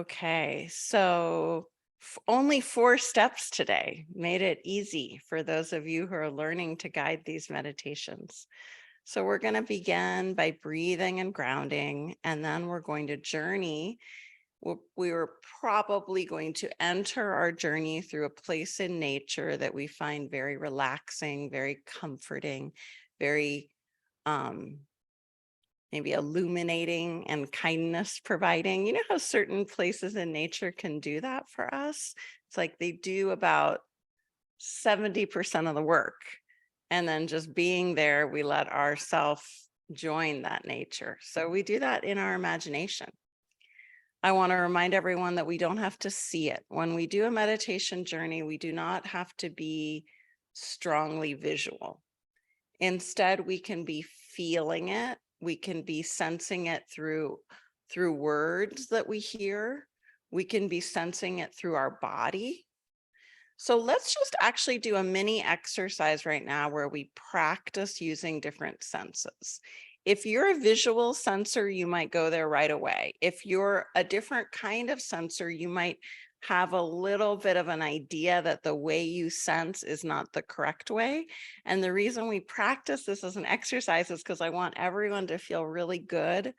Okay, so only 4 steps today made it easy for those of you who are learning to guide these meditations. So we're going to begin by breathing and grounding, and then we're going to journey. We're probably going to enter our journey through a place in nature that we find very relaxing, very comforting, very um, maybe illuminating and kindness providing. You know how certain places in nature can do that for us? It's like they do about 70% of the work. And then just being there, we let ourself join that nature. So we do that in our imagination. I want to remind everyone that we don't have to see it. When we do a meditation journey, we do not have to be strongly visual. Instead, we can be feeling it. We can be sensing it through words that we hear. We can be sensing it through our body. So let's just actually do a mini exercise right now where we practice using different senses. If you're a visual sensor, you might go there right away. If you're a different kind of sensor, you might have a little bit of an idea that the way you sense is not the correct way. And the reason we practice this as an exercise is because I want everyone to feel really good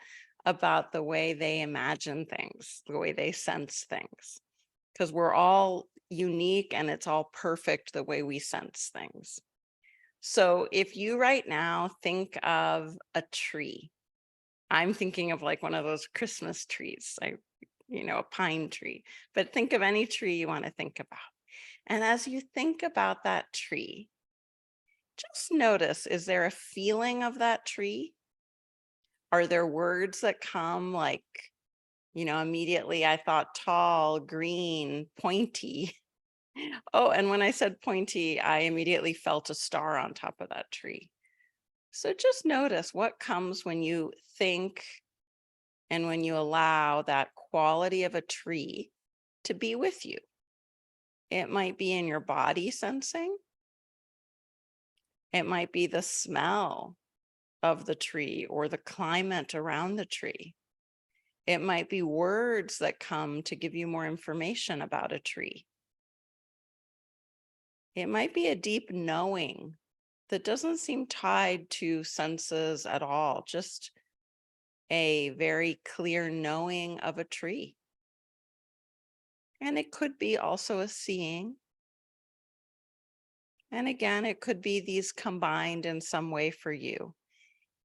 about the way they imagine things, the way they sense things, because we're all unique and it's all perfect the way we sense things. So if you right now think of a tree, I'm thinking of like one of those Christmas trees, a pine tree, but think of any tree you want to think about. And as you think about that tree, just notice, is there a feeling of that tree? Are there words that come like, immediately I thought tall, green, pointy. Oh, and when I said pointy, I immediately felt a star on top of that tree. So just notice what comes when you think and when you allow that quality of a tree to be with you. It might be in your body sensing. It might be the smell of the tree or the climate around the tree. It might be words that come to give you more information about a tree. It might be a deep knowing that doesn't seem tied to senses at all, just a very clear knowing of a tree. And it could be also a seeing. And again, it could be these combined in some way for you.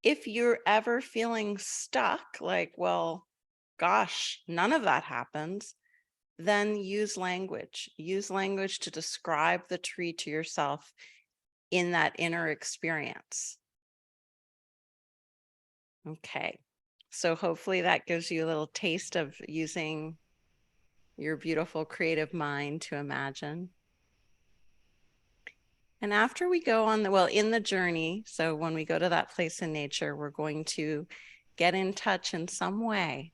If you're ever feeling stuck, like, well, gosh, none of that happens, then use language. Use language to describe the tree to yourself in that inner experience. Okay. So hopefully that gives you a little taste of using your beautiful creative mind to imagine. And after we go on in the journey, so when we go to that place in nature, we're going to get in touch in some way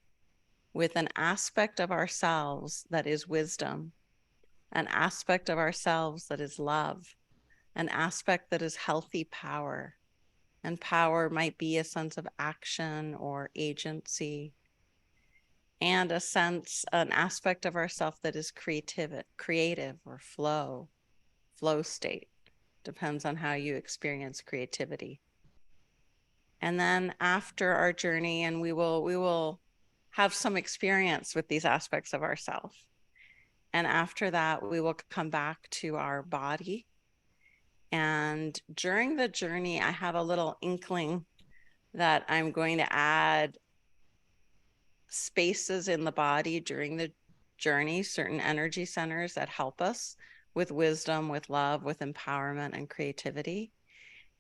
with an aspect of ourselves that is wisdom, an aspect of ourselves that is love, an aspect that is healthy power. And power might be a sense of action or agency, and an aspect of ourself that is creative or flow state. Depends on how you experience creativity. And then after our journey, and we will have some experience with these aspects of ourself. And after that, we will come back to our body. And during the journey, I have a little inkling that I'm going to add spaces in the body during the journey, certain energy centers that help us with wisdom, with love, with empowerment and creativity.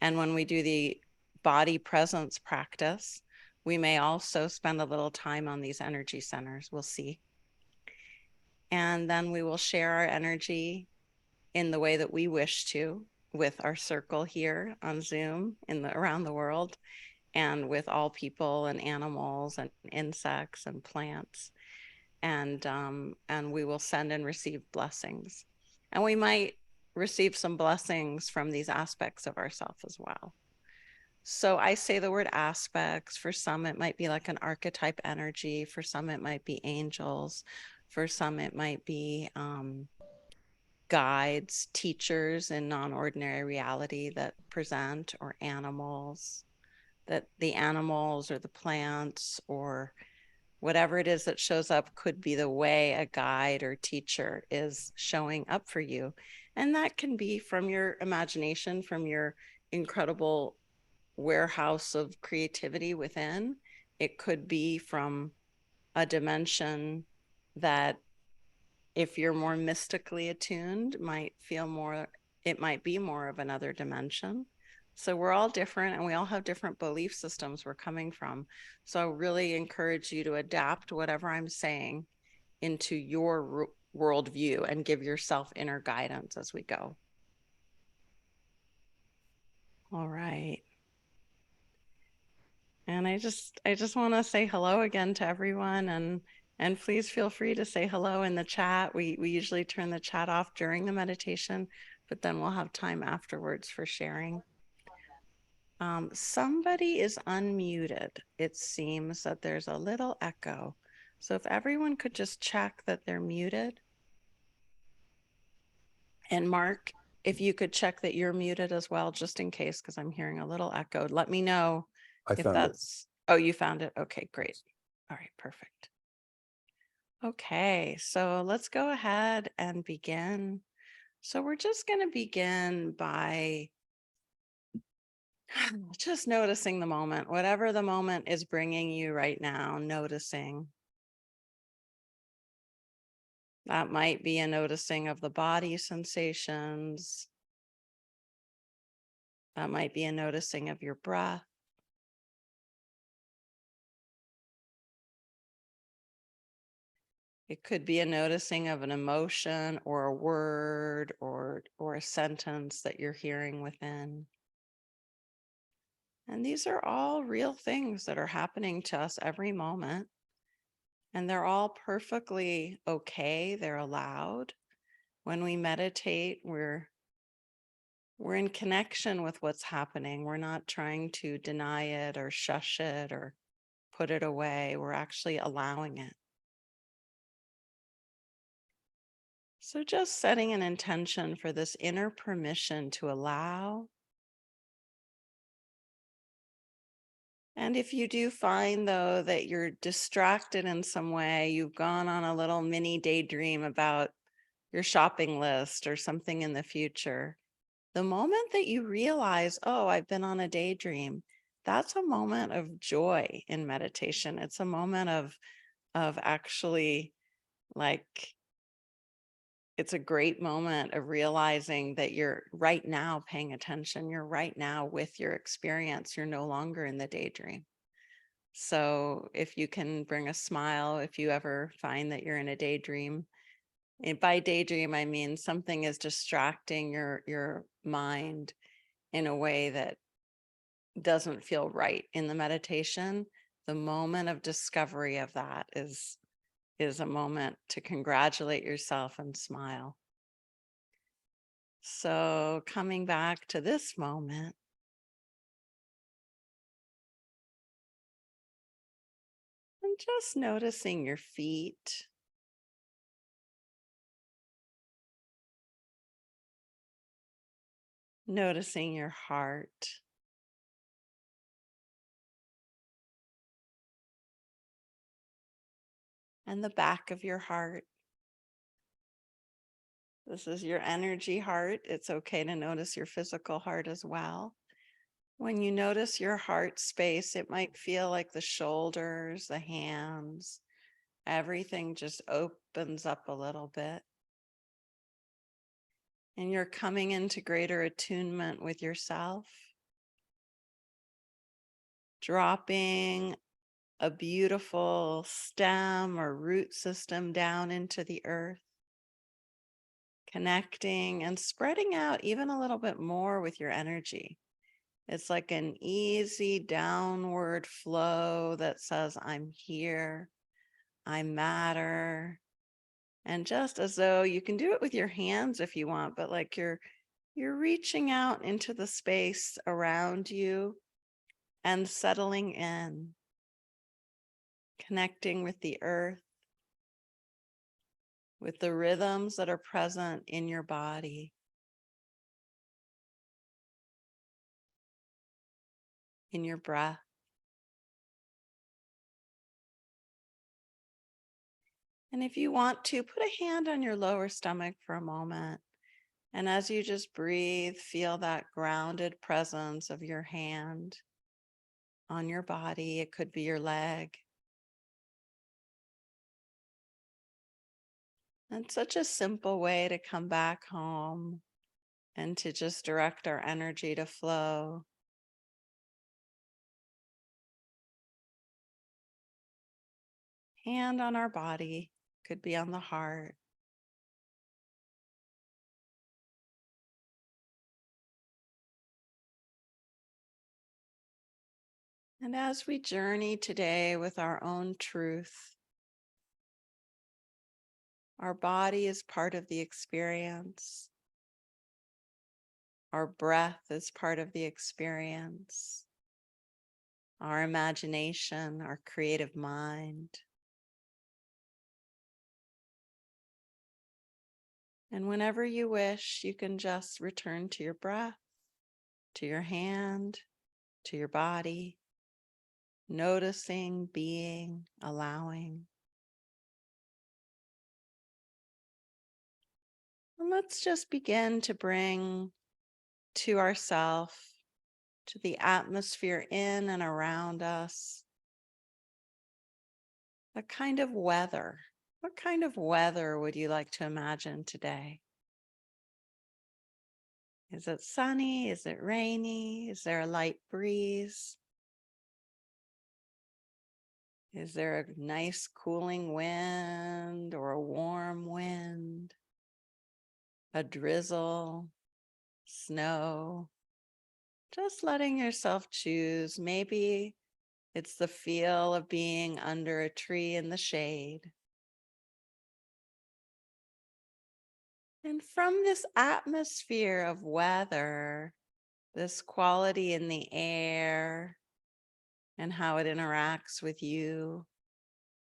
And when we do the body presence practice, we may also spend a little time on these energy centers. We'll see. And then we will share our energy in the way that we wish to with our circle here on Zoom around the world, and with all people and animals and insects and plants. And we will send and receive blessings. And we might receive some blessings from these aspects of ourselves as well. So I say the word aspects. For some, it might be like an archetype energy. For some, it might be angels. For some, it might be guides, teachers in non-ordinary reality that present, or animals, that the animals or the plants or whatever it is that shows up could be the way a guide or teacher is showing up for you. And that can be from your imagination, from your incredible warehouse of creativity within. It could be from a dimension that, if you're more mystically attuned, might feel more, it might be more of another dimension. So we're all different and we all have different belief systems we're coming from. So I really encourage you to adapt whatever I'm saying into your worldview and give yourself inner guidance as we go. All right. And I just want to say hello again to everyone, and please feel free to say hello in the chat. We usually turn the chat off during the meditation, but then we'll have time afterwards for sharing. Somebody is unmuted. It seems that there's a little echo. So if everyone could just check that they're muted. And Mark, if you could check that you're muted as well, just in case, because I'm hearing a little echo. Let me know if that's, oh, you found it. Okay, great. All right, perfect. Okay, so let's go ahead and begin. So we're just going to begin by just noticing the moment, whatever the moment is bringing you right now, noticing. That might be a noticing of the body sensations. That might be a noticing of your breath. It could be a noticing of an emotion or a word or a sentence that you're hearing within. And these are all real things that are happening to us every moment. And they're all perfectly okay. They're allowed. When we meditate, we're in connection with what's happening. We're not trying to deny it or shush it or put it away. We're actually allowing it. So just setting an intention for this inner permission to allow. And if you do find, though, that you're distracted in some way, you've gone on a little mini daydream about your shopping list or something in the future, the moment that you realize, oh, I've been on a daydream, that's a moment of joy in meditation. It's a moment of actually, like, it's a great moment of realizing that you're right now paying attention. You're right now with your experience. You're no longer in the daydream. So if you can bring a smile, if you ever find that you're in a daydream, and by daydream, I mean something is distracting your mind in a way that doesn't feel right in the meditation, the moment of discovery of that is a moment to congratulate yourself and smile. So coming back to this moment, and just noticing your feet, noticing your heart, and the back of your heart. This is your energy heart. It's okay to notice your physical heart as well. When you notice your heart space, it might feel like the shoulders, the hands, everything just opens up a little bit. And you're coming into greater attunement with yourself, dropping a beautiful stem or root system down into the earth, connecting and spreading out even a little bit more with your energy. It's like an easy downward flow that says, I'm here, I matter. And just as though you can do it with your hands if you want, but like you're reaching out into the space around you and settling in, connecting with the earth, with the rhythms that are present in your body, in your breath. And if you want to, put a hand on your lower stomach for a moment. And as you just breathe, feel that grounded presence of your hand on your body. It could be your leg. And such a simple way to come back home and to just direct our energy to flow. Hand on our body, could be on the heart. And as we journey today with our own truth, our body is part of the experience. Our breath is part of the experience. Our imagination, our creative mind. And whenever you wish, you can just return to your breath, to your hand, to your body, noticing, being, allowing. And let's just begin to bring to ourself, to the atmosphere in and around us, a kind of weather. What kind of weather would you like to imagine today? Is it sunny? Is it rainy? Is there a light breeze? Is there a nice cooling wind or a warm wind? A drizzle, snow? Just letting yourself choose. Maybe it's the feel of being under a tree in the shade. And from this atmosphere of weather, this quality in the air and how it interacts with you,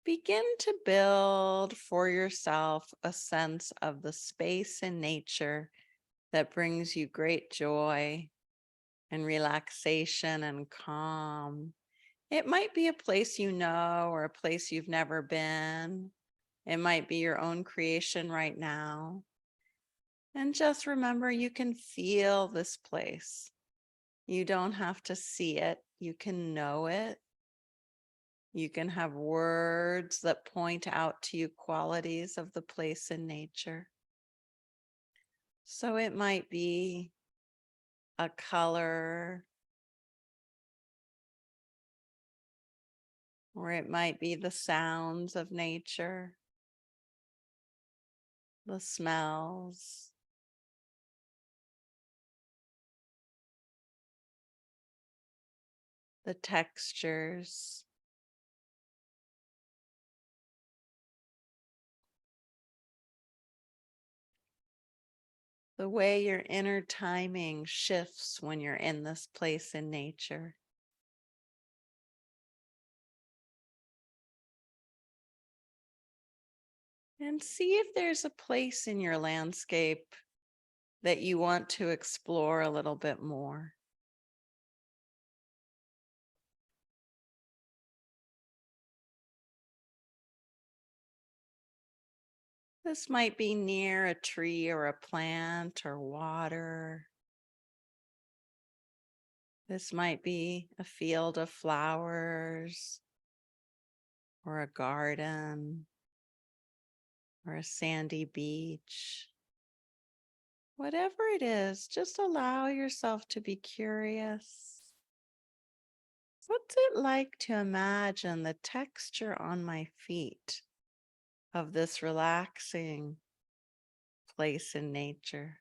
begin to build for yourself a sense of the space in nature that brings you great joy and relaxation and calm. It might be a place you know or a place you've never been. It might be your own creation right now. And just remember, you can feel this place. You don't have to see it, you can know it. You can have words that point out to you qualities of the place in nature. So it might be a color, or it might be the sounds of nature, the smells, the textures. The way your inner timing shifts when you're in this place in nature. And see if there's a place in your landscape that you want to explore a little bit more. This might be near a tree or a plant or water. This might be a field of flowers or a garden or a sandy beach. Whatever it is, just allow yourself to be curious. What's it like to imagine the texture on my feet of this relaxing place in nature?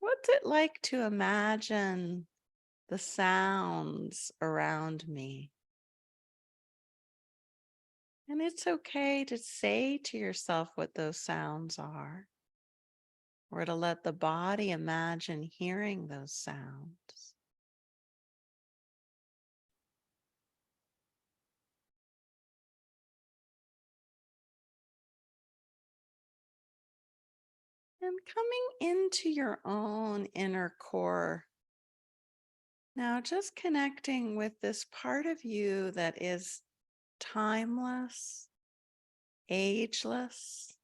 What's it like to imagine the sounds around me? And it's okay to say to yourself what those sounds are. or to let the body imagine hearing those sounds. And coming into your own inner core. Now, just connecting with this part of you that is timeless, ageless,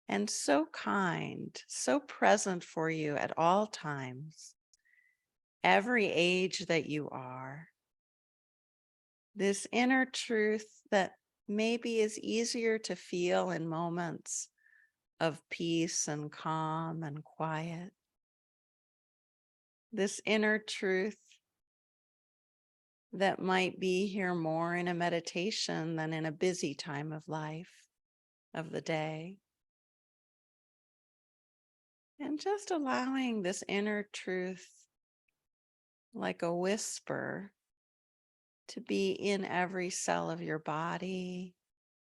and so kind, so present for you at all times, every age that you are. This inner truth that maybe is easier to feel in moments of peace and calm and quiet. This inner truth that might be here more in a meditation than in a busy time of life, of the day. And just allowing this inner truth, like a whisper, to be in every cell of your body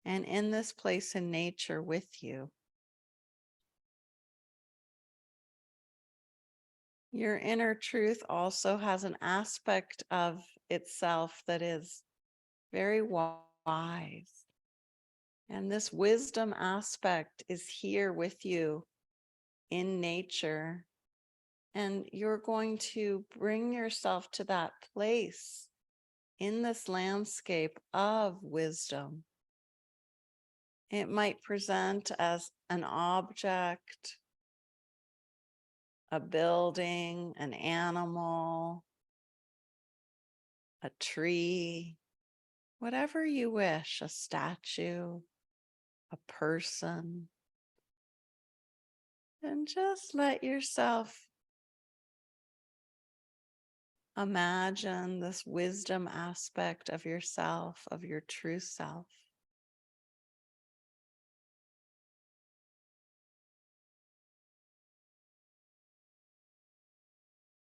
and in this place in nature with you. Your inner truth also has an aspect of itself that is very wise. And this wisdom aspect is here with you in nature. And you're going to bring yourself to that place in this landscape of wisdom. It might present as an object, a building, an animal, a tree, whatever you wish, a statue, a person. And just let yourself imagine this wisdom aspect of yourself, of your true self.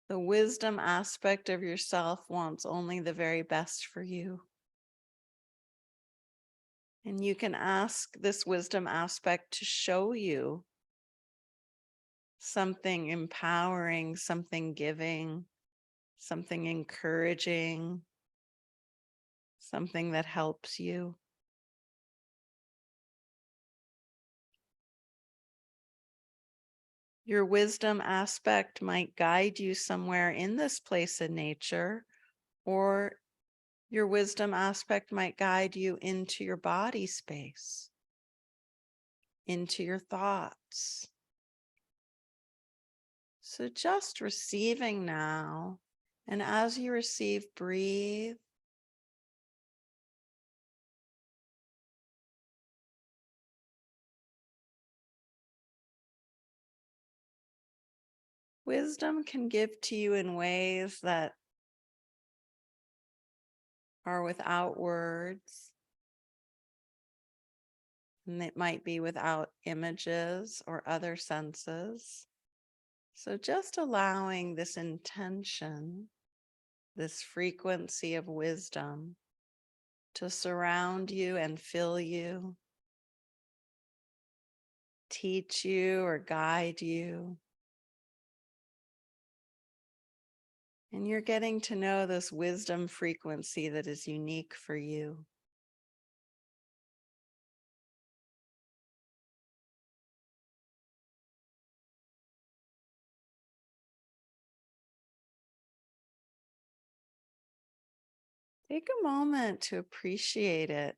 The wisdom aspect of yourself wants only the very best for you. And you can ask this wisdom aspect to show you something empowering, something giving, something encouraging, something that helps you. Your wisdom aspect might guide you somewhere in this place in nature, or your wisdom aspect might guide you into your body space, into your thoughts. So just receiving now, and as you receive, breathe. Wisdom can give to you in ways that are without words, and it might be without images or other senses. So just allowing this intention, this frequency of wisdom to surround you and fill you, teach you or guide you. And you're getting to know this wisdom frequency that is unique for you. Take a moment to appreciate it,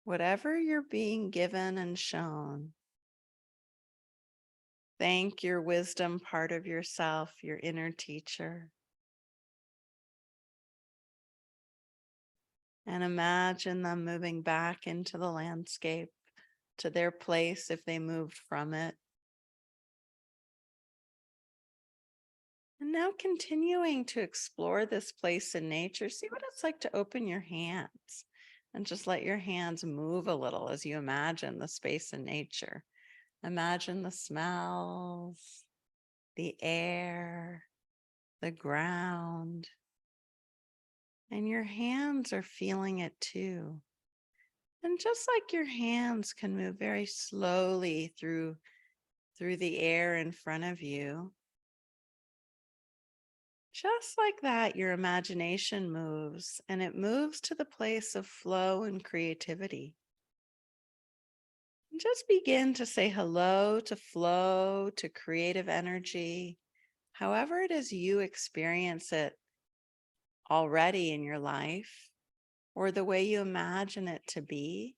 whatever you're being given and shown. Thank your wisdom part of yourself, your inner teacher. And imagine them moving back into the landscape to their place if they moved from it. And now continuing to explore this place in nature, see what it's like to open your hands and just let your hands move a little as you imagine the space in nature. Imagine the smells, the air, the ground, and your hands are feeling it too. And just like your hands can move very slowly through through the air in front of you. Just like that, your imagination moves, and it moves to the place of flow and creativity. And just begin to say hello to flow, to creative energy, however it is you experience it already in your life, or the way you imagine it to be.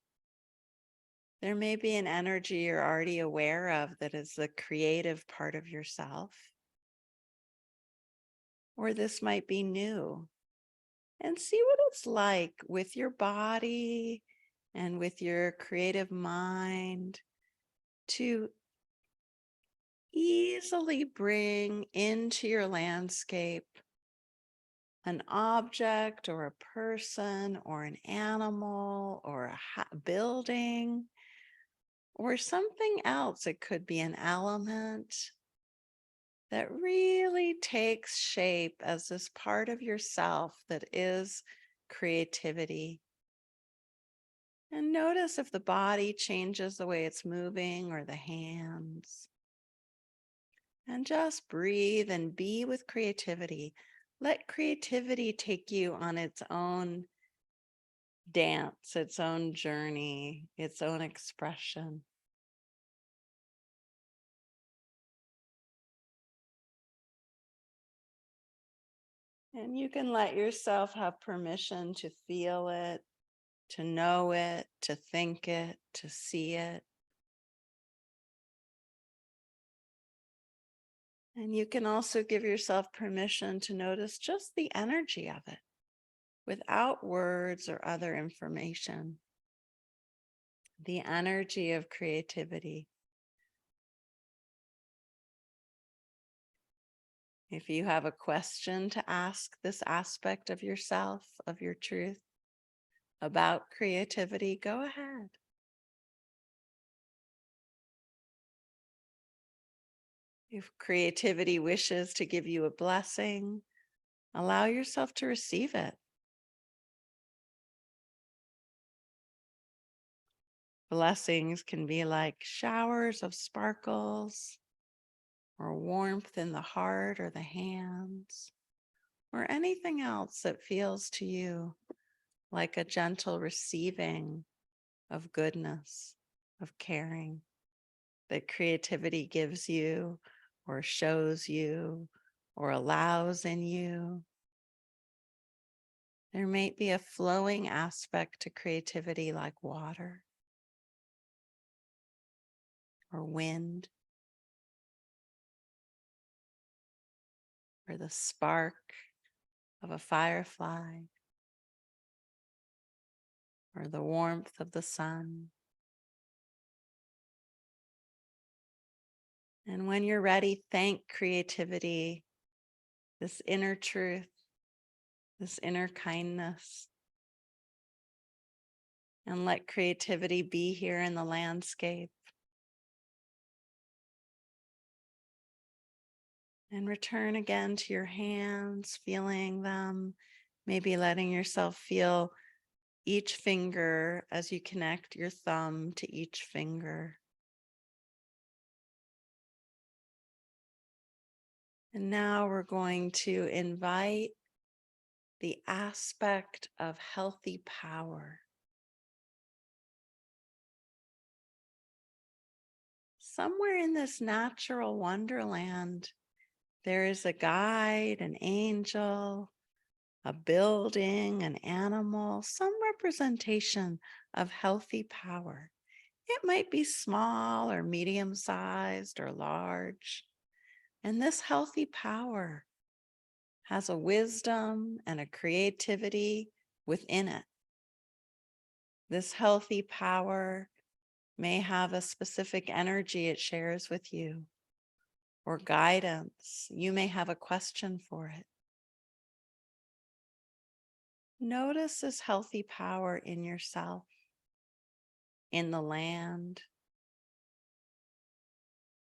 There may be an energy you're already aware of that is the creative part of yourself, or this might be new. And see what it's like with your body and with your creative mind to easily bring into your landscape an object or a person or an animal or a building or something else. It could be an element that really takes shape as this part of yourself that is creativity. And notice if the body changes the way it's moving or the hands. And just breathe and be with creativity. Let creativity take you on its own dance, its own journey, its own expression. And you can let yourself have permission to feel it, to know it, to think it, to see it. And you can also give yourself permission to notice just the energy of it without words or other information. The energy of creativity. If you have a question to ask this aspect of yourself, of your truth, about creativity, go ahead. If creativity wishes to give you a blessing, allow yourself to receive it. Blessings can be like showers of sparkles, or warmth in the heart or the hands, or anything else that feels to you like a gentle receiving of goodness, of caring that creativity gives you, or shows you, or allows in you. There may be a flowing aspect to creativity like water or wind, or the spark of a firefly, or the warmth of the sun. And when you're ready, thank creativity, this inner truth, this inner kindness, and let creativity be here in the landscape. And return again to your hands, feeling them, maybe letting yourself feel each finger as you connect your thumb to each finger. And now we're going to invite the aspect of healthy power. Somewhere in this natural wonderland, there is a guide, an angel, a building, an animal, some representation of healthy power. It might be small or medium sized or large. And this healthy power has a wisdom and a creativity within it. This healthy power may have a specific energy it shares with you or guidance. You may have a question for it. Notice this healthy power in yourself, in the land,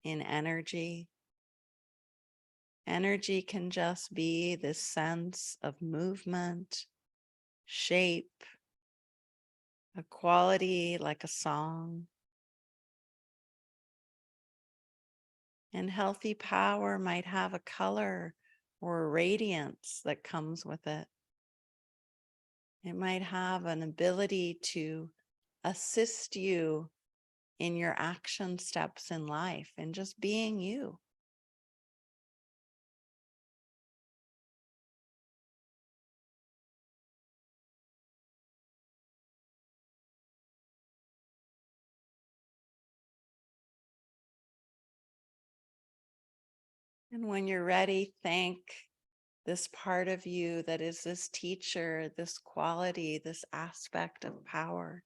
in energy. Energy can just be this sense of movement, shape, a quality like a song. And healthy power might have a color or a radiance that comes with it. It might have an ability to assist you in your action steps in life and just being you. And when you're ready, thank this part of you that is this teacher, this quality, this aspect of power,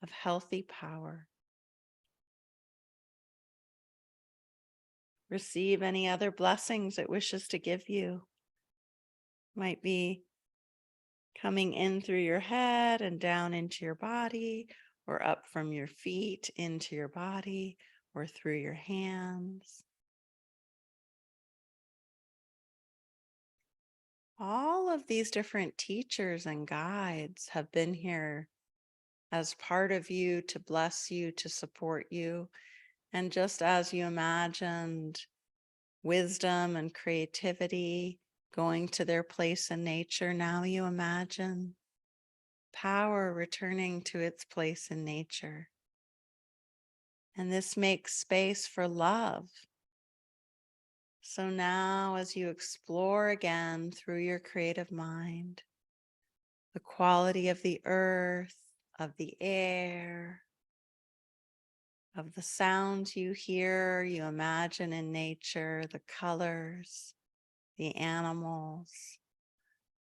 of healthy power. Receive any other blessings it wishes to give you. Might be coming in through your head and down into your body, or up from your feet into your body, or through your hands. All of these different teachers and guides have been here as part of you to bless you, to support you. And just as you imagined wisdom and creativity going to their place in nature, now you imagine power returning to its place in nature. And this makes space for love. So now, as you explore again through your creative mind, the quality of the earth, of the air, of the sounds you hear, you imagine in nature, the colors, the animals.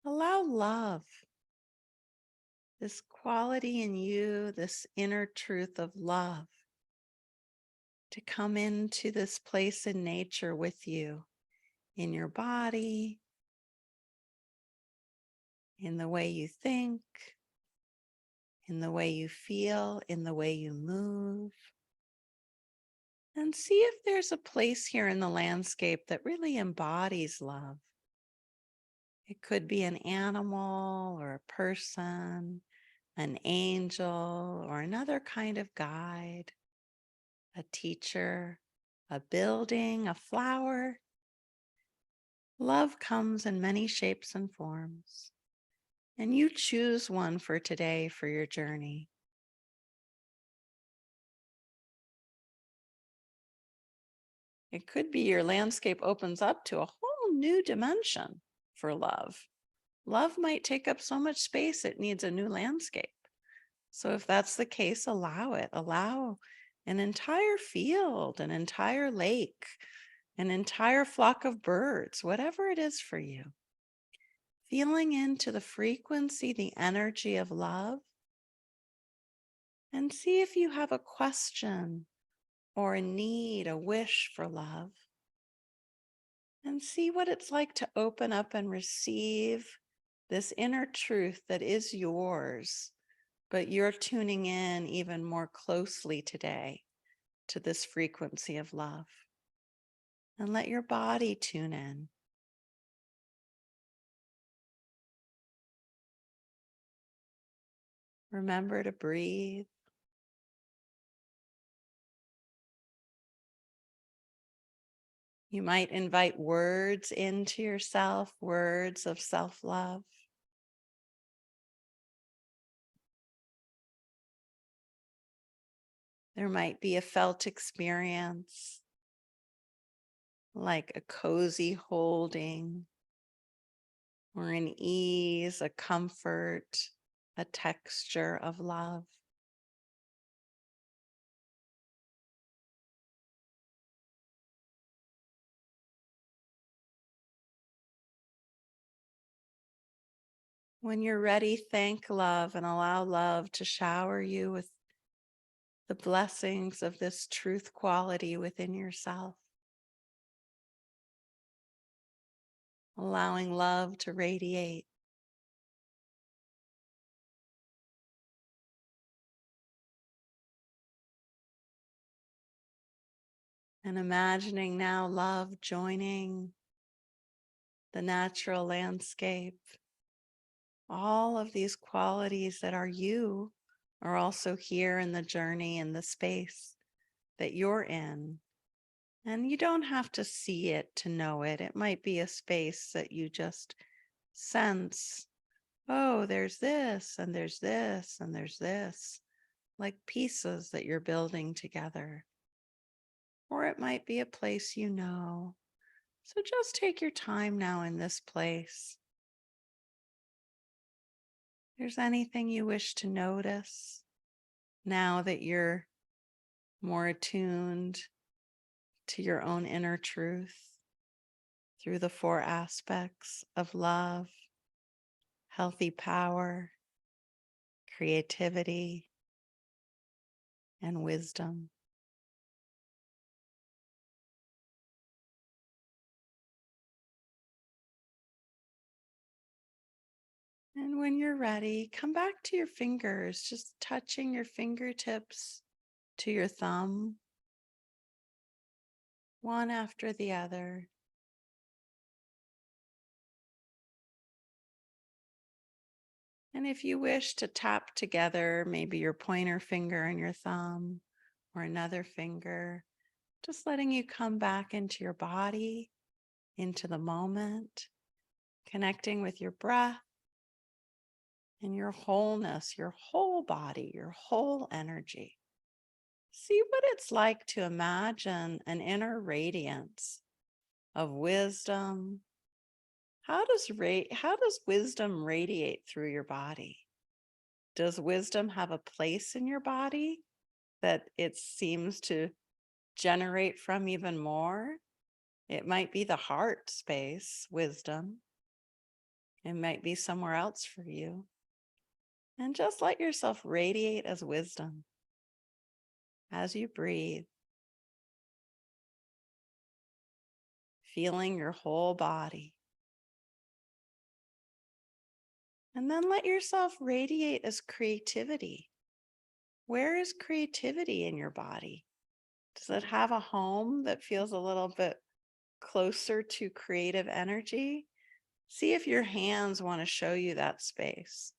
Allow love, this quality in you, this inner truth of love, to come into this place in nature with you, in your body, in the way you think, in the way you feel, in the way you move. And see if there's a place here in the landscape that really embodies love. It could be an animal or a person, an angel or another kind of guide, a teacher, a building, a flower. Love comes in many shapes and forms, and you choose one for today for your journey. It could be your landscape opens up to a whole new dimension for love. Love might take up so much space, it needs a new landscape. So if that's the case, allow it. Allow an entire field, an entire lake, an entire flock of birds, whatever it is for you. Feeling into the frequency, the energy of love, and see if you have a question or a need, a wish for love. And see what it's like to open up and receive this inner truth that is yours, but you're tuning in even more closely today to this frequency of love. And let your body tune in. Remember to breathe. You might invite words into yourself, words of self-love. There might be a felt experience like a cozy holding or an ease, a comfort, a texture of love. When you're ready, thank love and allow love to shower you with the blessings of this truth quality within yourself. Allowing love to radiate. And imagining now love joining the natural landscape. All of these qualities that are you are also here in the journey, in the space that you're in, And you don't have to see it to know it. It might be a space that you just sense, oh, there's this, and there's this, and there's this, like pieces that you're building together. Or it might be a place you know. So just take your time now in this place. If there's anything you wish to notice now that you're more attuned to your own inner truth through the four aspects of love, healthy power, creativity, and wisdom. And when you're ready, come back to your fingers, just touching your fingertips to your thumb, one after the other. And if you wish to tap together, maybe your pointer finger and your thumb or another finger, just letting you come back into your body, into the moment, connecting with your breath and your wholeness, your whole body, your whole energy. See what it's like to imagine an inner radiance of wisdom. How does wisdom radiate through your body? Does wisdom have a place in your body that it seems to generate from even more? It might be the heart space, wisdom. It might be somewhere else for you. And just let yourself radiate as wisdom as you breathe, feeling your whole body. And then let yourself radiate as creativity. Where is creativity in your body? Does it have a home that feels a little bit closer to creative energy? See if your hands want to show you that space.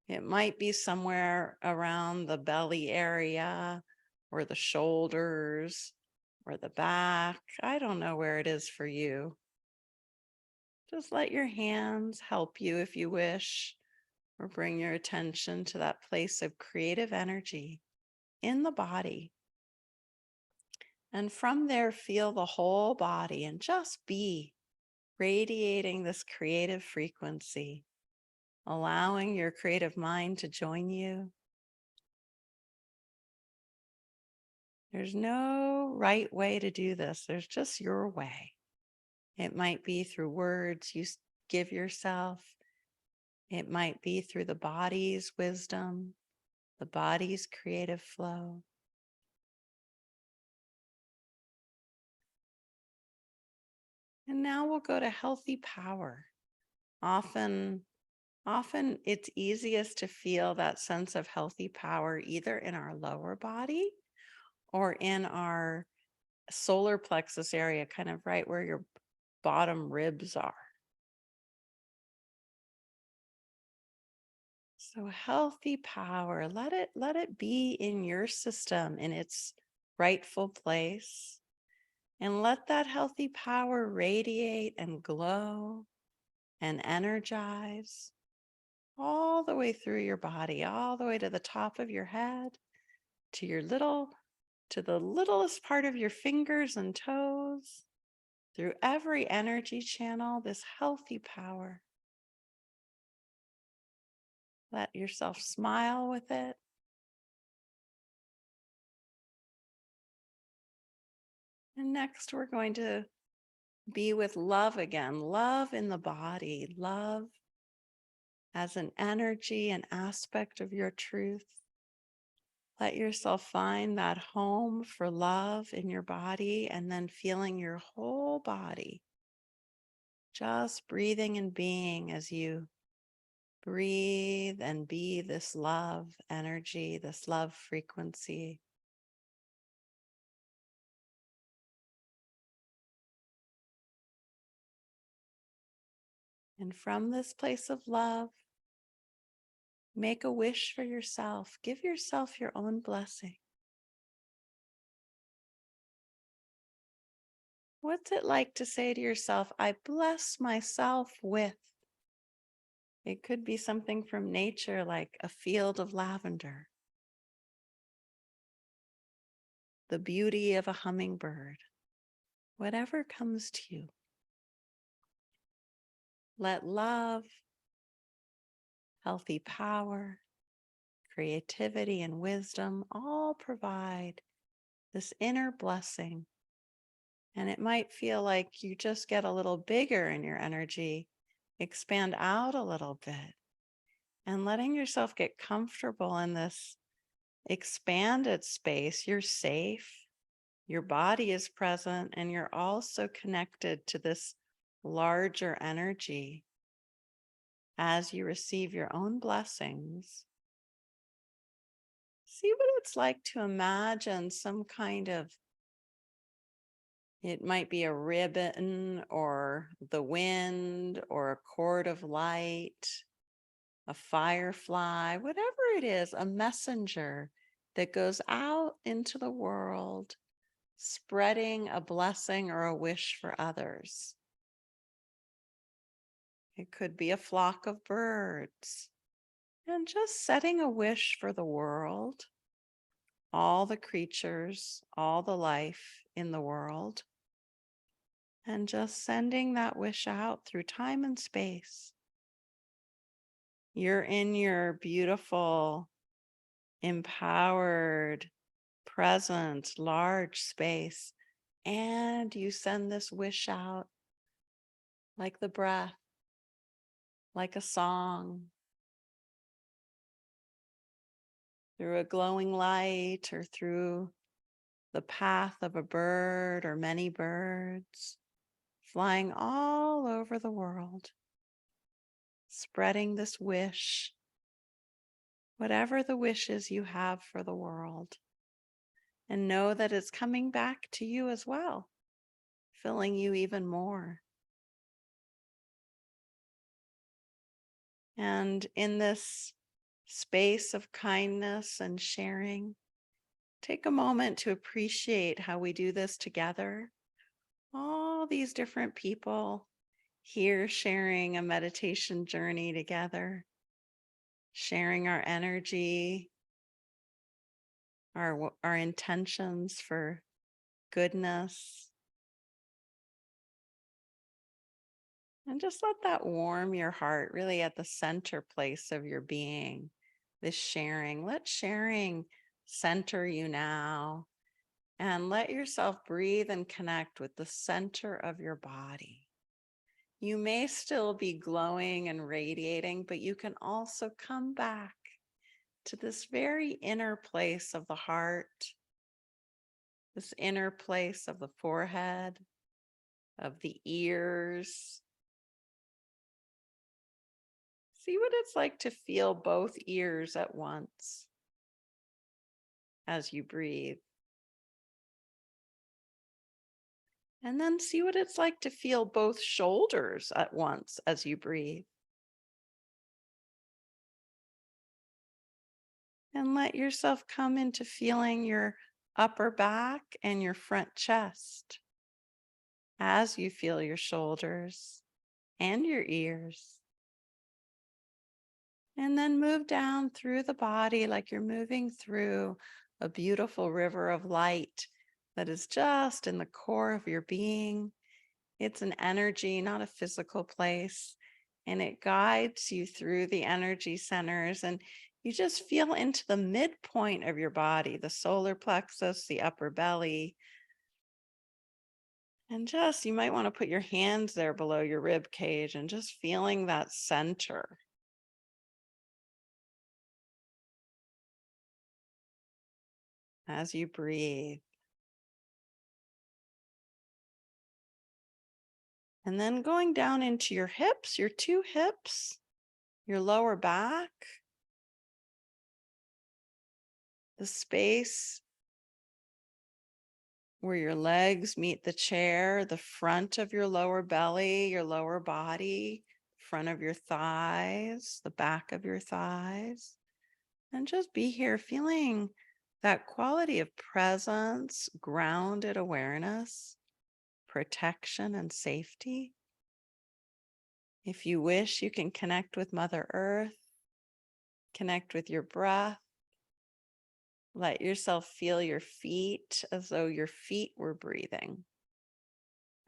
It might be somewhere around the belly area or the shoulders or the back. I don't know where it is for you. Just let your hands help you if you wish, or bring your attention to that place of creative energy in the body. And from there, feel the whole body and just be radiating this creative frequency, allowing your creative mind to join you. There's no right way to do this. There's just your way. It might be through words you give yourself. It might be through the body's wisdom, the body's creative flow. And now we'll go to healthy power. Often it's easiest to feel that sense of healthy power either in our lower body or in our solar plexus area, kind of right where your bottom ribs are. So healthy power, let it be in your system in its rightful place. And let that healthy power radiate and glow and energize all the way through your body, all the way to the top of your head, to to the littlest part of your fingers and toes, through every energy channel, this healthy power. Let yourself smile with it. And next, we're going to be with love again, love in the body, love as an energy, an aspect of your truth. Let yourself find that home for love in your body and then feeling your whole body, just breathing and being as you breathe and be this love energy, this love frequency. And from this place of love, make a wish for yourself. Give yourself your own blessing. What's it like to say to yourself, I bless myself with? It could be something from nature like a field of lavender, the beauty of a hummingbird, whatever comes to you. Let love, healthy power, creativity, and wisdom all provide this inner blessing. And it might feel like you just get a little bigger in your energy, expand out a little bit, and letting yourself get comfortable in this expanded space. You're safe, your body is present, and you're also connected to this larger energy as you receive your own blessings. See what it's like to imagine some kind of, it might be a ribbon or the wind or a cord of light, a firefly, whatever it is, a messenger that goes out into the world, spreading a blessing or a wish for others. It could be a flock of birds, and just setting a wish for the world, all the creatures, all the life in the world, and just sending that wish out through time and space. You're in your beautiful, empowered, present, large space, and you send this wish out like the breath, like a song, through a glowing light or through the path of a bird or many birds, flying all over the world, spreading this wish, whatever the wishes you have for the world, and know that it's coming back to you as well, filling you even more. And in this space of kindness and sharing, take a moment to appreciate how we do this together. All these different people here sharing a meditation journey together, sharing our energy, our intentions for goodness. And just let that warm your heart, really at the center place of your being, this sharing. Let sharing center you now, and let yourself breathe and connect with the center of your body. You may still be glowing and radiating, but you can also come back to this very inner place of the heart, this inner place of the forehead, of the ears. See what it's like to feel both ears at once as you breathe. And then see what it's like to feel both shoulders at once as you breathe. And let yourself come into feeling your upper back and your front chest as you feel your shoulders and your ears. And then move down through the body like you're moving through a beautiful river of light that is just in the core of your being. It's an energy, not a physical place. And it guides you through the energy centers. And you just feel into the midpoint of your body, the solar plexus, the upper belly. And just, you might want to put your hands there below your rib cage and just feeling that center as you breathe. And then going down into your hips, your two hips, your lower back, the space where your legs meet the chair, the front of your lower belly, your lower body, front of your thighs, the back of your thighs. And just be here feeling that quality of presence, grounded awareness. protection and safety. If you wish, you can connect with Mother Earth, connect with your breath. Let yourself feel your feet as though your feet were breathing.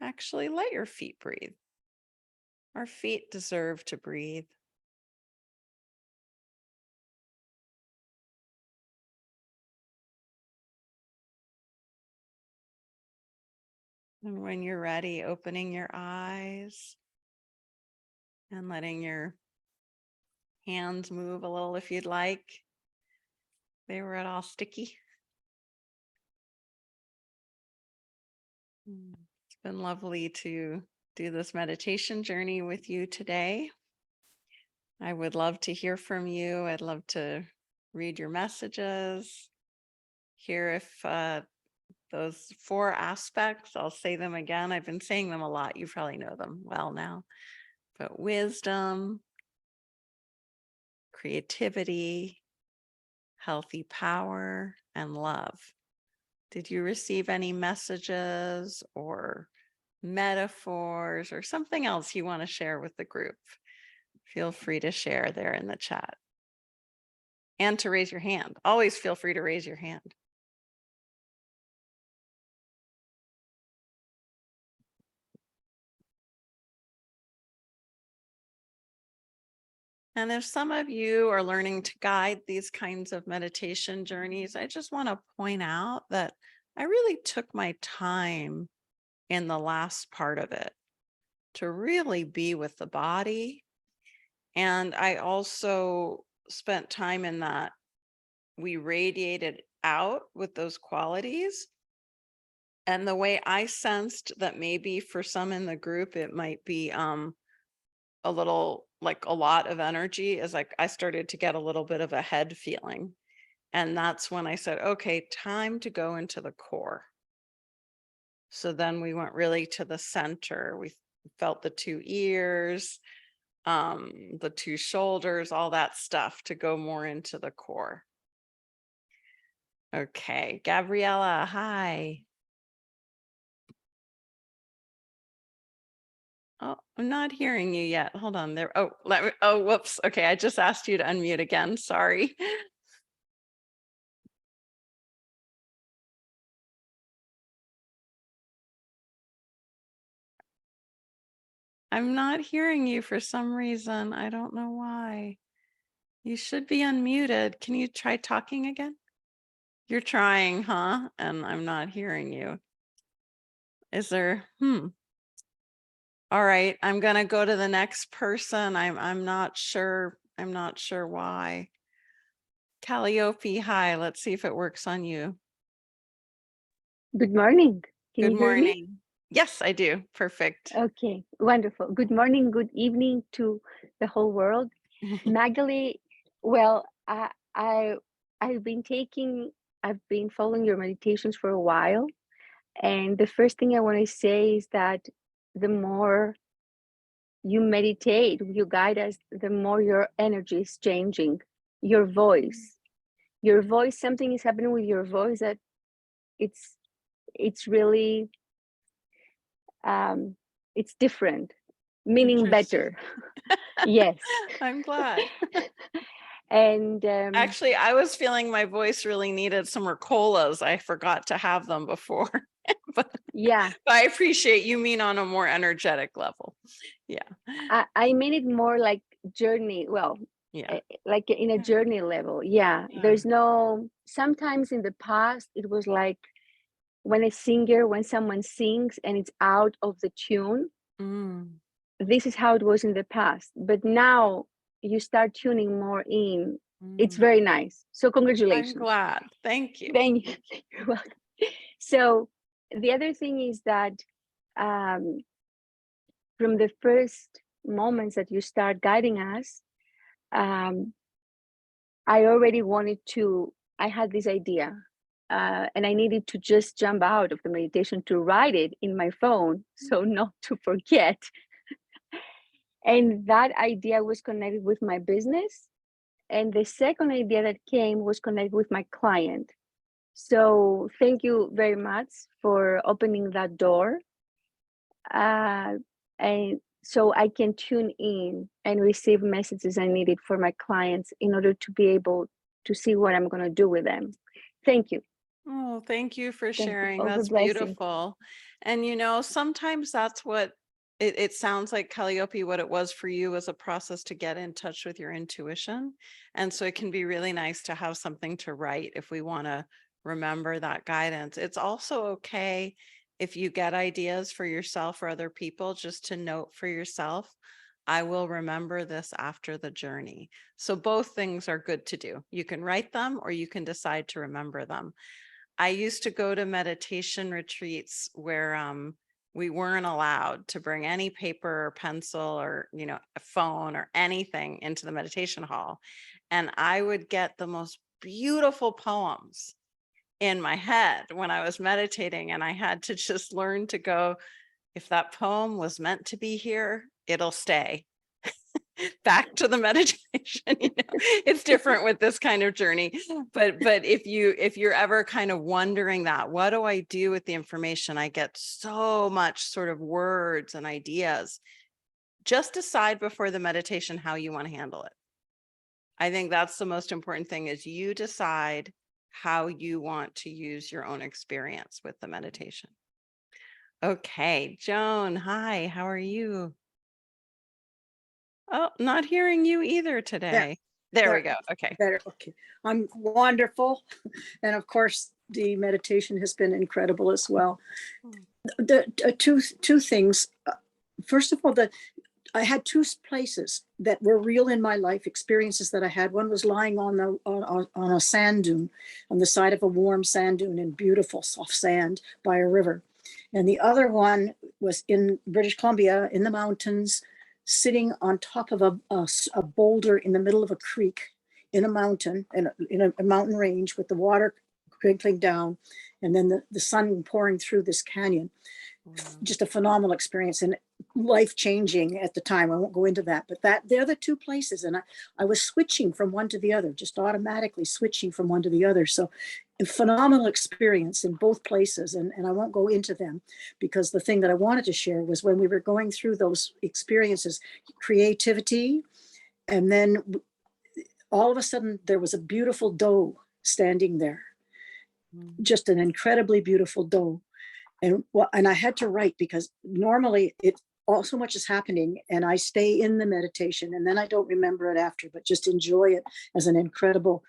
Actually, let your feet breathe. Our feet deserve to breathe. And when you're ready, opening your eyes and letting your hands move a little if you'd like. They were all sticky. It's been lovely to do this meditation journey with you today. I would love to hear from you. I'd love to read your messages, hear if those 4 aspects, I'll say them again. I've been saying them a lot. You probably know them well now. But wisdom, creativity, healthy power, and love. Did you receive any messages or metaphors or something else you want to share with the group? Feel free to share there in the chat. And to raise your hand. Always feel free to raise your hand. And if some of you are learning to guide these kinds of meditation journeys, I just want to point out that I really took my time in the last part of it to really be with the body. And I also spent time in that we radiated out with those qualities. And the way I sensed that maybe for some in the group, it might be a little like a lot of energy is like I started to get a little bit of a head feeling. And that's when I said, okay, time to go into the core. So then we went really to the center. We felt the 2 ears, the 2 shoulders, all that stuff to go more into the core. Okay, Gabriella, hi. Oh, I'm not hearing you yet. Hold on there. Oh, whoops. Okay, I just asked you to unmute again. Sorry. I'm not hearing you for some reason. I don't know why. You should be unmuted. Can you try talking again? You're trying, huh? And I'm not hearing you. Is there, All right, I'm gonna go to the next person. I'm not sure. I'm not sure why. Calliope, hi. Let's see if it works on you. Good morning. Can Good you hear me? morning. Yes, I do. Perfect. Okay, wonderful. Good morning, good evening to the whole world. Magali, well, I've been following your meditations for a while, and the first thing I want to say is that the more you meditate, you guide us, the more your energy is changing. Your voice, something is happening with your voice that it's really it's different, meaning better. Yes. I'm glad. And Actually, I was feeling my voice really needed some Ricolas. I forgot to have them before. But yeah, I appreciate you mean on a more energetic level. Yeah. I made it more like journey. Well, Yeah. like in a journey level. Yeah. There's no, sometimes in the past, it was like when someone sings and it's out of the tune, this is how it was in the past. But now you start tuning more in. It's very nice. So congratulations. I'm glad. Thank you. Thank you. You're welcome. So the other thing is that from the first moments that you start guiding us, I already I had this idea and I needed to just jump out of the meditation to write it in my phone so not to forget. And that idea was connected with my business. And the second idea that came was connected with my client. So thank you very much for opening that door. and so I can tune in and receive messages I needed for my clients in order to be able to see what I'm going to do with them. Thank you. Oh, thank you for Thank you sharing. for the That's blessing. beautiful. And sometimes that's what it sounds like, Calliope, what it was for you was a process to get in touch with your intuition. And so it can be really nice to have something to write if we want to remember that guidance. It's also okay if you get ideas for yourself or other people, just to note for yourself, I will remember this after the journey. So both things are good to do. You can write them or you can decide to remember them. I used to go to meditation retreats where we weren't allowed to bring any paper or pencil or, a phone or anything into the meditation hall. And I would get the most beautiful poems in my head when I was meditating. And I had to just learn to go, if that poem was meant to be here, it'll stay. Back to the meditation. It's different with this kind of journey, but if you're ever kind of wondering that, what do I do with the information? I get so much sort of words and ideas. Just decide before the meditation how you want to handle it. I think that's the most important thing, is you decide how you want to use your own experience with the meditation. Okay, Joan, hi, how are you? Oh, not hearing you either today. There we go. Okay. Better. Okay. I'm wonderful. And of course, the meditation has been incredible as well. The two things. First of all, I had two places that were real in my life, experiences that I had. One was lying on a sand dune, on the side of a warm sand dune in beautiful soft sand by a river. And the other one was in British Columbia in the mountains, sitting on top of a boulder in the middle of a creek in a mountain, in a mountain range, with the water crinkling down and then the sun pouring through this canyon. Wow. Just a phenomenal experience and life-changing at the time. I won't go into that, but they're the two places. And I was switching from one to the other, just automatically switching from one to the other. So a phenomenal experience in both places. And I won't go into them, because the thing that I wanted to share was when we were going through those experiences, creativity, and then all of a sudden there was a beautiful doe standing there, just an incredibly beautiful doe. And I had to write, because normally all so much is happening and I stay in the meditation and then I don't remember it after, but just enjoy it as an incredible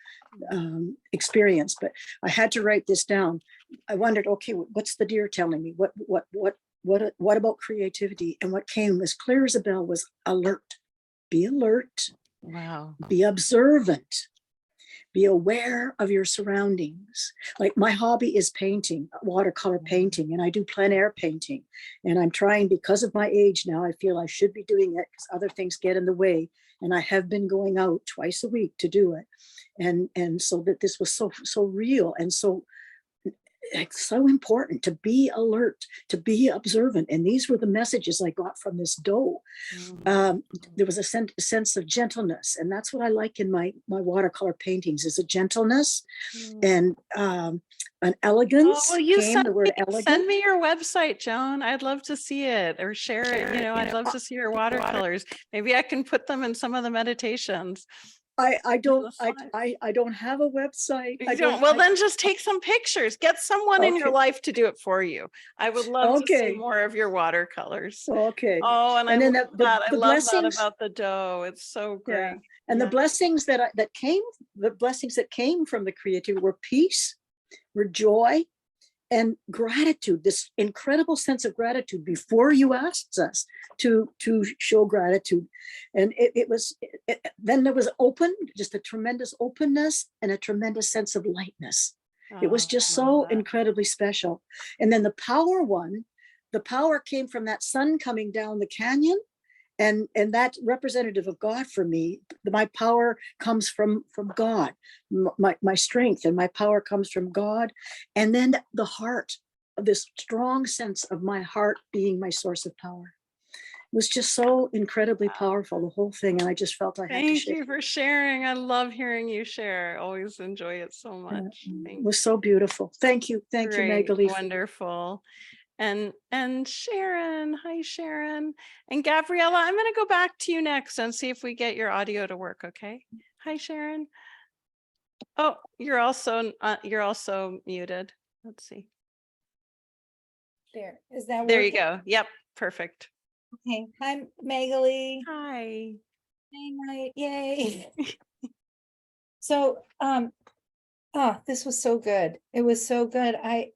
experience. But I had to write this down. I wondered, okay, what's the deer telling me? What about creativity? And what came as clear as a bell was alert. Be alert. Wow. Be observant. Be aware of your surroundings. Like, my hobby is painting, watercolor painting, and I do plein air painting. And I'm trying, because of my age now, I feel I should be doing it because other things get in the way. And I have been going out twice a week to do it. And so that this was so real and so important to be alert, to be observant. And these were the messages I got from this doe. There was a sense of gentleness, and that's what I like in my watercolor paintings, is a gentleness and an elegance. Oh, will you Send me your website, Joan? I'd love to see it, or share it. I'd love to see your watercolors. Maybe I can put them in some of the meditations. I don't have a website. Well, then just take some pictures. Get someone in your life to do it for you. I would love to see more of your watercolors. Okay. Oh, and I then love that. I love that about the doe. It's so great. Yeah. And the blessings that came from the creativity were peace, were joy, and gratitude. This incredible sense of gratitude before you asked us to show gratitude. And then there was just a tremendous openness and a tremendous sense of lightness. It was just so incredibly special. And then the power came from that sun coming down the canyon. And that's representative of God for me. My power comes from God. My strength and my power comes from God. And then the heart, this strong sense of my heart being my source of power. It was just so incredibly powerful, the whole thing. And I just felt I had to share. Thank you for sharing. I love hearing you share. I always enjoy it so much. It was so beautiful. Thank you. Thank you, Magali. Wonderful. And Sharon, hi Sharon. And Gabriella, I'm going to go back to you next and see if we get your audio to work, okay? Hi Sharon. Oh, you're also muted. Let's see. There, is that There you working? go. Yep, perfect. Okay, hi Magali. Hi. Hey, Mike. Yay. So, oh, this was so good. It was so good. I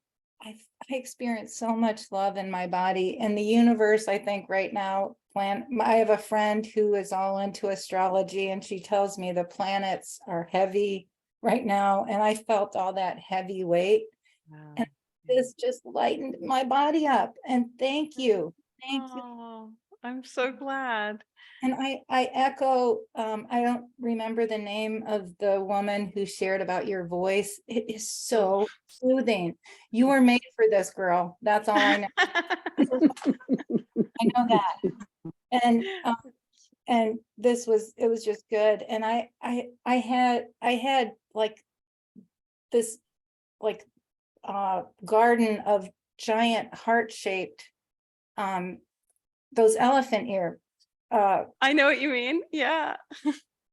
experienced so much love in my body and the universe. I think right now, I have a friend who is all into astrology, and she tells me the planets are heavy right now, and I felt all that heavy weight. Wow. And this just lightened my body up. And thank you. Thank you. Oh, I'm so glad. And I echo, I don't remember the name of the woman who shared about your voice. It is so soothing. You were made for this, girl. That's all I know. I know that. And it was just good. And I had like this, like, garden of giant heart-shaped, those elephant ear, I know what you mean. Yeah.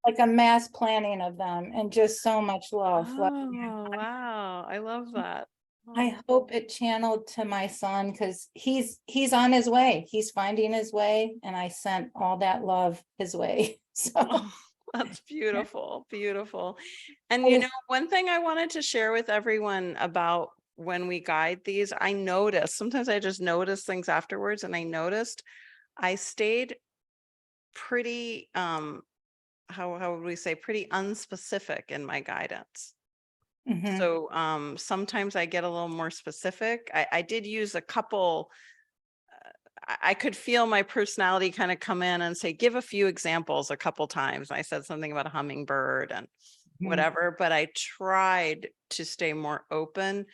like a mass planting of them, and just so much love. Oh, wow. I love that. I hope it channeled to my son, because he's on his way. He's finding his way, and I sent all that love his way. So Oh, that's beautiful, beautiful. And I you was- know, one thing I wanted to share with everyone about when we guide these, I noticed sometimes I just notice things afterwards, and I noticed I stayed pretty how would we say, pretty unspecific in my guidance. Mhm. So sometimes I get a little more specific. I did use a couple. I could feel my personality kind of come in and say, give a few examples a couple times. I said something about a hummingbird and Mhm. whatever, but I tried to stay more open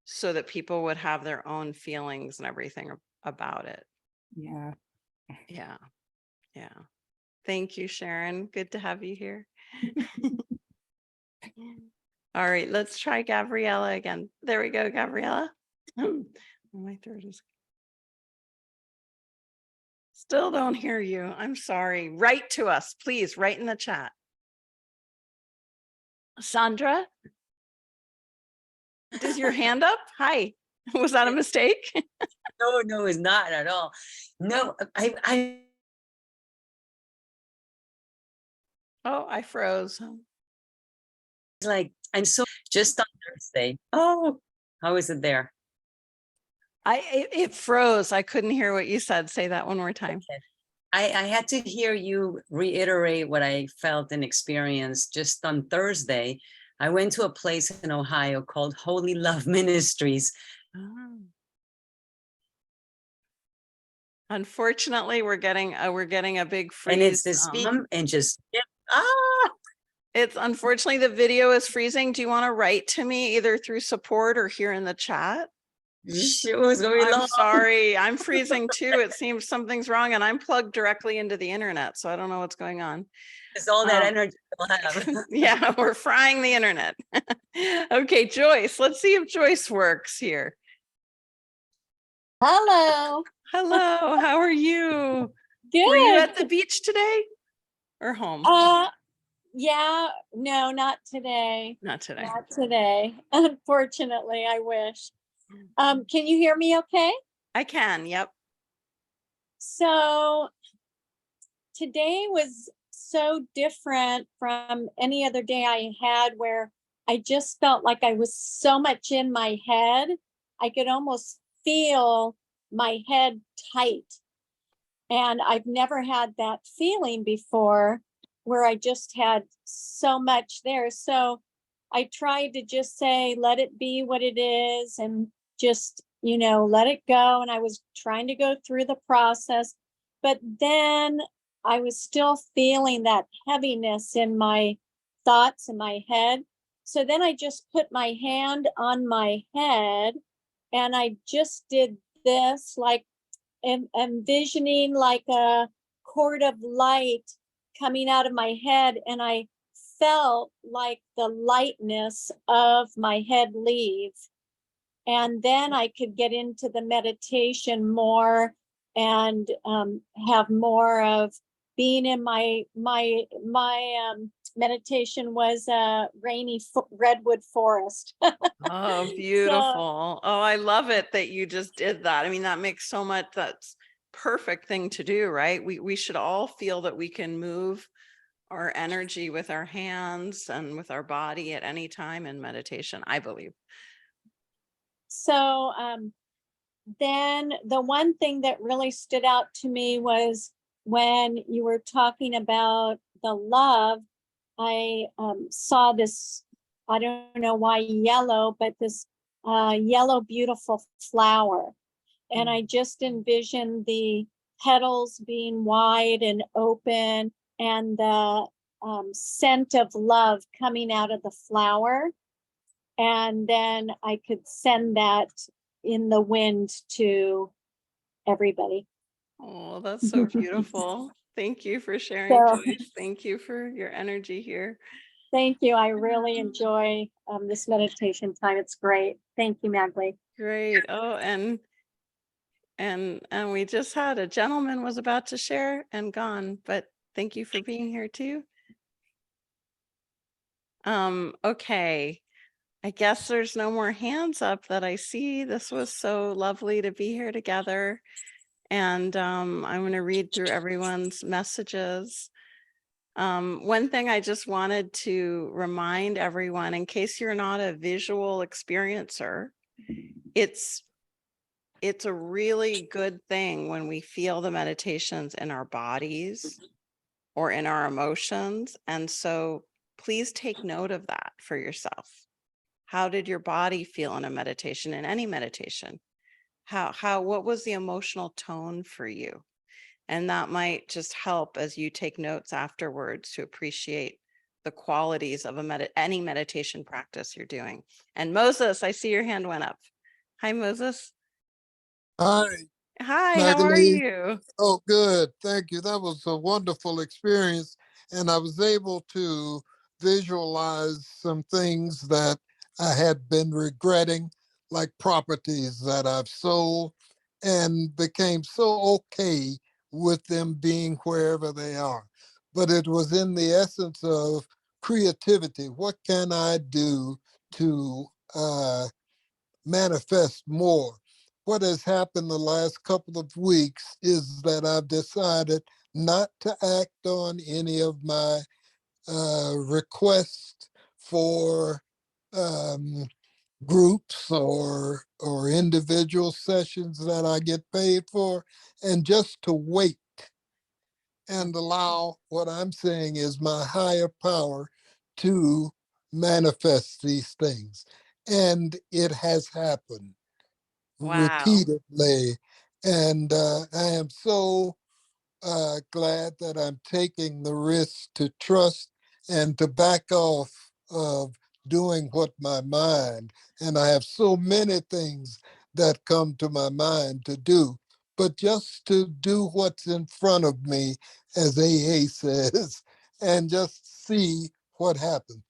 so that people would have their own feelings and everything about it. Yeah. Yeah. Yeah. Thank you, Sharon. Good to have you here. All right, let's try Gabriella again. There we go, Gabriella. My throat is still don't hear you. I'm sorry. Write to us, please. Write in the chat. Sandra, is your hand up? Hi. Was that a mistake? No, it's not at all. No, I Oh, I froze. like, I'm so just on Thursday. Oh, how is it there? It froze. I couldn't hear what you said. Say that one more time. I had to hear you reiterate what I felt and experienced just on Thursday. I went to a place in Ohio called Holy Love Ministries. Oh. Unfortunately, we're getting a big freeze. And it's this and just ah. It's unfortunately the video is freezing. Do you want to write to me either through support or here in the chat? It was going I'm long. sorry, I'm freezing too. It seems something's wrong, and I'm plugged directly into the internet, so I don't know what's going on. It's all that energy we'll have. Yeah, we're frying the internet. Okay, Joyce, let's see if Joyce works here. Hello. Hello, how are you? Good. Were you at the beach today or home? Yeah, no, not today. Not today. Not today. Unfortunately, I wish. Can you hear me okay? I can, yep. So today was so different from any other day I had, where I just felt like I was so much in my head. I could almost feel my head tight. And I've never had that feeling before, where I just had so much there. So I tried to just say, let it be what it is, and just, let it go. And I was trying to go through the process, but then I was still feeling that heaviness in my thoughts in my head. So then I just put my hand on my head, and I just did this, like envisioning like a cord of light coming out of my head, and I felt like the lightness of my head leave. And then I could get into the meditation more and have more of being in my meditation was a rainy redwood forest. Oh, So beautiful. Oh, I love it that you just did that. I mean, that makes so much, that's perfect thing to do, right? We should all feel that we can move our energy with our hands and with our body at any time in meditation, I believe. so then the one thing that really stood out to me was when you were talking about the love. I saw this, I don't know why yellow, but this yellow beautiful flower. And I just envisioned the petals being wide and open and the scent of love coming out of the flower. And then I could send that in the wind to everybody. Oh, that's so beautiful. Thank you for sharing, So Joyce. Thank you for your energy here. thank you. I really enjoy this meditation time. It's great. Thank you, Magley. Great. Oh, and we just had a gentleman was about to share and gone, but thank you for being here too. Okay. I guess there's no more hands up that I see. This was so lovely to be here together. And I'm going to read through everyone's messages. One thing I just wanted to remind everyone, in case you're not a visual experiencer, it's a really good thing when we feel the meditations in our bodies or in our emotions. And so please take note of that for yourself. How did your body feel in a meditation, in any meditation? What was the emotional tone for you? And that might just help as you take notes afterwards to appreciate the qualities of any meditation practice you're doing. And Moses, I see your hand went up. Hi, Moses. Hi, Hi, how are Magali. you? Oh, good. Thank you. That was a wonderful experience. And I was able to visualize some things that I had been regretting, like properties that I've sold, and became so okay with them being wherever they are. But it was in the essence of creativity. What can I do to manifest more? What has happened the last couple of weeks is that I've decided not to act on any of my requests for um, groups or individual sessions that I get paid for, and just to wait and allow what I'm saying is my higher power to manifest these things. And it has happened Wow. repeatedly. And I am so glad that I'm taking the risk to trust and to back off of doing what my mind, and I have so many things that come to my mind to do, but just to do what's in front of me, as AA says, and just see what happens.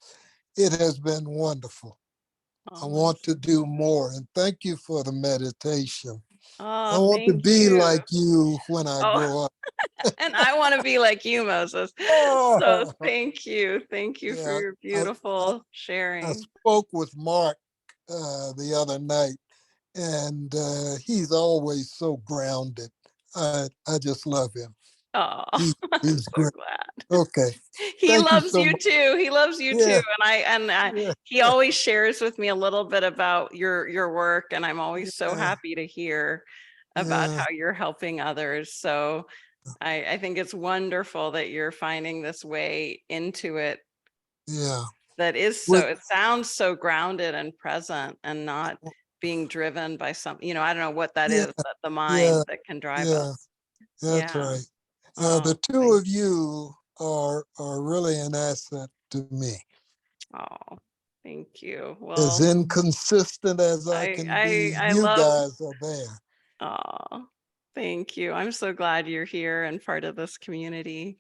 It has been wonderful. I Oh, want to do more, and thank you for the meditation. I oh, want to thank be you. like you when I Oh, grow up. and I want to be like you, Moses. So Oh, thank you. Thank you for yeah, your I, beautiful I sharing. spoke with Mark the other night, and he's always so grounded. I just love him. Oh, He, I'm he's so great. glad. Okay, He thank you loves so you much. too. He loves you too. Yeah, And yeah, he always shares with me a little bit about your work, and I'm always so yeah, happy to hear about yeah, how you're helping others. So I think it's wonderful that you're finding this way into it yeah. that is so, With it sounds so grounded and present and not being driven by some, I don't know what that yeah, is, that the yeah, mind that can drive yeah. us. That's Yeah. right. The Oh, two of you are really an asset to me. oh, thank you. As Well, inconsistent as I can be, I you love, guys are there. oh, thank you. I'm so glad you're here and part of this community.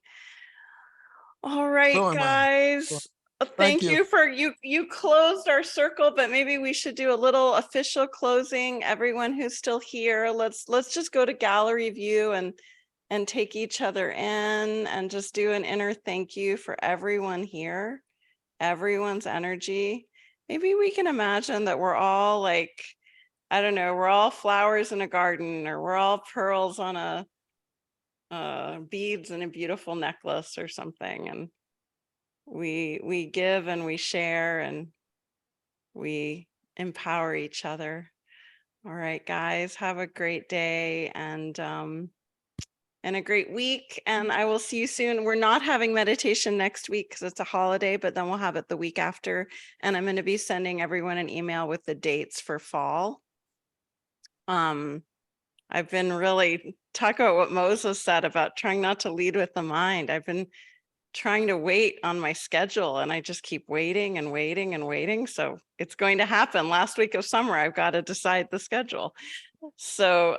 All right, So am I. So, guys. Thank you. you for you closed our circle, but maybe we should do a little official closing. Everyone who's still here, let's just go to gallery view and take each other in and just do an inner thank you for everyone here, everyone's energy. Maybe we can imagine that we're all like, I don't know, we're all flowers in a garden, or we're all pearls on a beads in a beautiful necklace or something, and we give and we share and we empower each other. All right, guys, have a great day and a great week, and I will see you soon. We're not having meditation next week because it's a holiday, but then we'll have it the week after, and I'm going to be sending everyone an email with the dates for fall. I've been really talk about what Moses said about trying not to lead with the mind. I've been trying to wait on my schedule, and I just keep waiting and waiting and waiting. So it's going to happen. Last week of summer, I've got to decide the schedule. So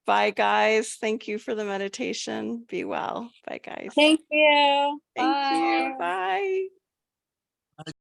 bye, guys. Thank you for the meditation. Be well. Bye, guys. Thank you. Thank you. Bye. Bye.